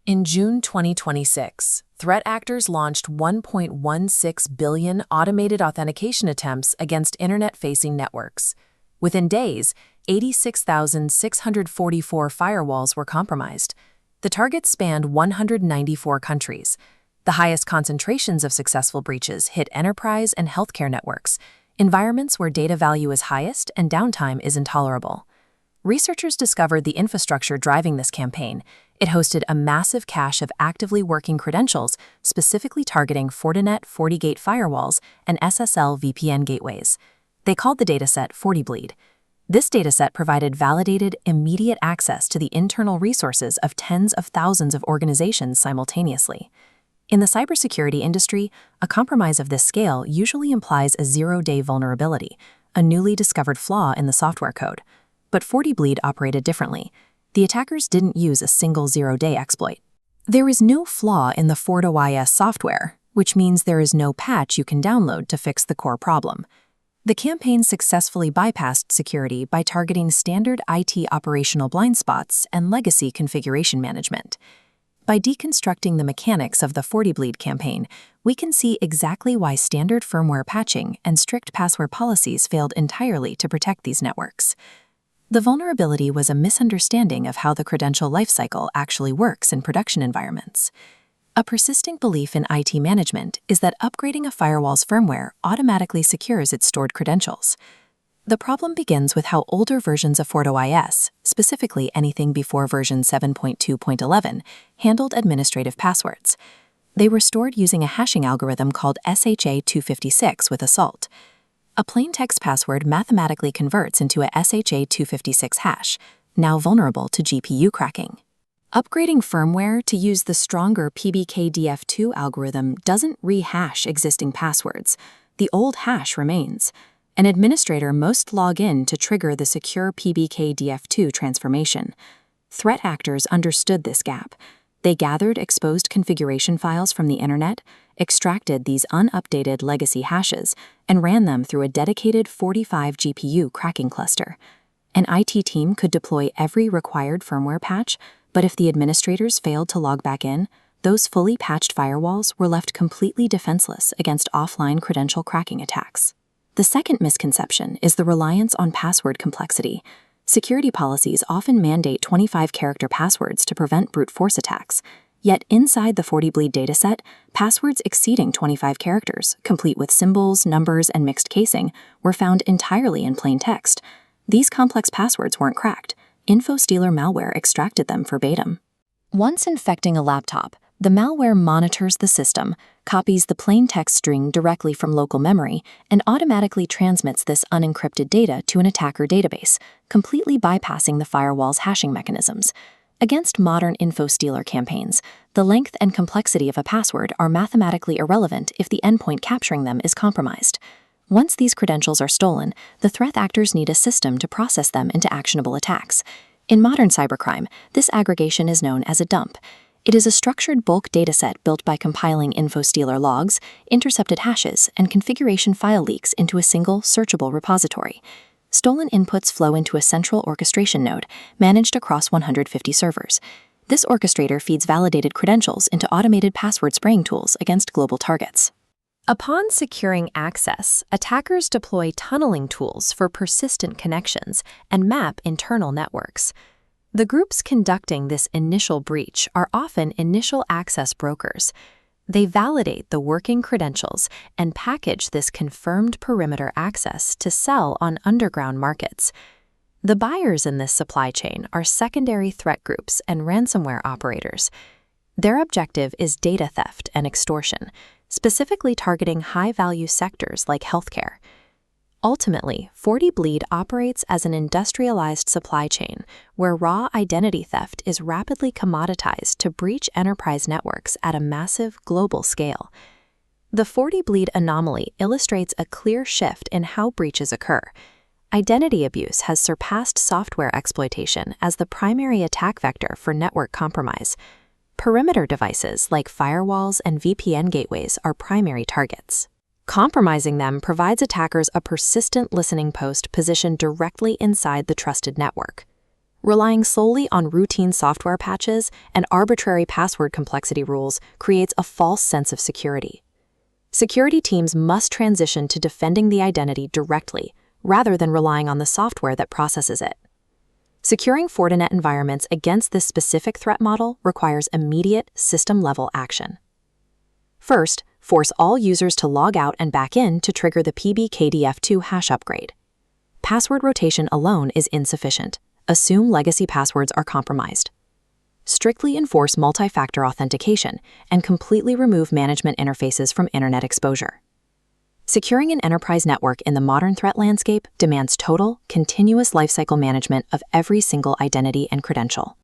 In June 2026, threat actors launched 1.16 billion automated authentication attempts against internet-facing networks. Within days, 86,644 firewalls were compromised. The targets spanned 194 countries. The highest concentrations of successful breaches hit enterprise and healthcare networks, environments where data value is highest and downtime is intolerable. Researchers discovered the infrastructure driving this campaign. It hosted a massive cache of actively working credentials, specifically targeting Fortinet FortiGate firewalls and SSL VPN gateways. They called the dataset FortiBleed. This dataset provided validated, immediate access to the internal resources of tens of thousands of organizations simultaneously. In the cybersecurity industry, a compromise of this scale usually implies a zero-day vulnerability, a newly discovered flaw in the software code. But FortiBleed operated differently. The attackers didn't use a single zero-day exploit. There is no flaw in the FortiOS software, which means there is no patch you can download to fix the core problem. The campaign successfully bypassed security by targeting standard IT operational blind spots and legacy configuration management. By deconstructing the mechanics of the FortiBleed campaign, we can see exactly why standard firmware patching and strict password policies failed entirely to protect these networks. The vulnerability was a misunderstanding of how the credential lifecycle actually works in production environments. A persisting belief in IT management is that upgrading a firewall's firmware automatically secures its stored credentials. The problem begins with how older versions of FortiOS, specifically anything before version 7.2.11, handled administrative passwords. They were stored using a hashing algorithm called SHA-256 with a salt. A plain-text password mathematically converts into a SHA-256 hash, now vulnerable to GPU cracking. Upgrading firmware to use the stronger PBKDF2 algorithm doesn't rehash existing passwords. The old hash remains. An administrator must log in to trigger the secure PBKDF2 transformation. Threat actors understood this gap. They gathered exposed configuration files from the internet, extracted these unupdated legacy hashes, and ran them through a dedicated 45 GPU cracking cluster. An IT team could deploy every required firmware patch, but if the administrators failed to log back in, those fully patched firewalls were left completely defenseless against offline credential cracking attacks. The second misconception is the reliance on password complexity. Security policies often mandate 25-character passwords to prevent brute force attacks. Yet inside the FortiBleed dataset, passwords exceeding 25 characters, complete with symbols, numbers, and mixed casing, were found entirely in plain text. These complex passwords weren't cracked. InfoStealer malware extracted them verbatim. Once infecting a laptop, the malware monitors the system, copies the plain text string directly from local memory, and automatically transmits this unencrypted data to an attacker database, completely bypassing the firewall's hashing mechanisms. Against modern InfoStealer campaigns, the length and complexity of a password are mathematically irrelevant if the endpoint capturing them is compromised. Once these credentials are stolen, the threat actors need a system to process them into actionable attacks. In modern cybercrime, this aggregation is known as a dump. It is a structured bulk dataset built by compiling InfoStealer logs, intercepted hashes, and configuration file leaks into a single, searchable repository. Stolen inputs flow into a central orchestration node, managed across 150 servers. This orchestrator feeds validated credentials into automated password spraying tools against global targets. Upon securing access, attackers deploy tunneling tools for persistent connections and map internal networks. The groups conducting this initial breach are often initial access brokers. They validate the working credentials and package this confirmed perimeter access to sell on underground markets. The buyers in this supply chain are secondary threat groups and ransomware operators. Their objective is data theft and extortion, specifically targeting high-value sectors like healthcare. Ultimately, FortiBleed operates as an industrialized supply chain where raw identity theft is rapidly commoditized to breach enterprise networks at a massive global scale. The FortiBleed anomaly illustrates a clear shift in how breaches occur. Identity abuse has surpassed software exploitation as the primary attack vector for network compromise. Perimeter devices like firewalls and VPN gateways are primary targets. Compromising them provides attackers a persistent listening post positioned directly inside the trusted network. Relying solely on routine software patches and arbitrary password complexity rules creates a false sense of security. Security teams must transition to defending the identity directly, rather than relying on the software that processes it. Securing Fortinet environments against this specific threat model requires immediate system-level action. First, force all users to log out and back in to trigger the PBKDF2 hash upgrade. Password rotation alone is insufficient. Assume legacy passwords are compromised. Strictly enforce multi-factor authentication and completely remove management interfaces from internet exposure. Securing an enterprise network in the modern threat landscape demands total, continuous lifecycle management of every single identity and credential.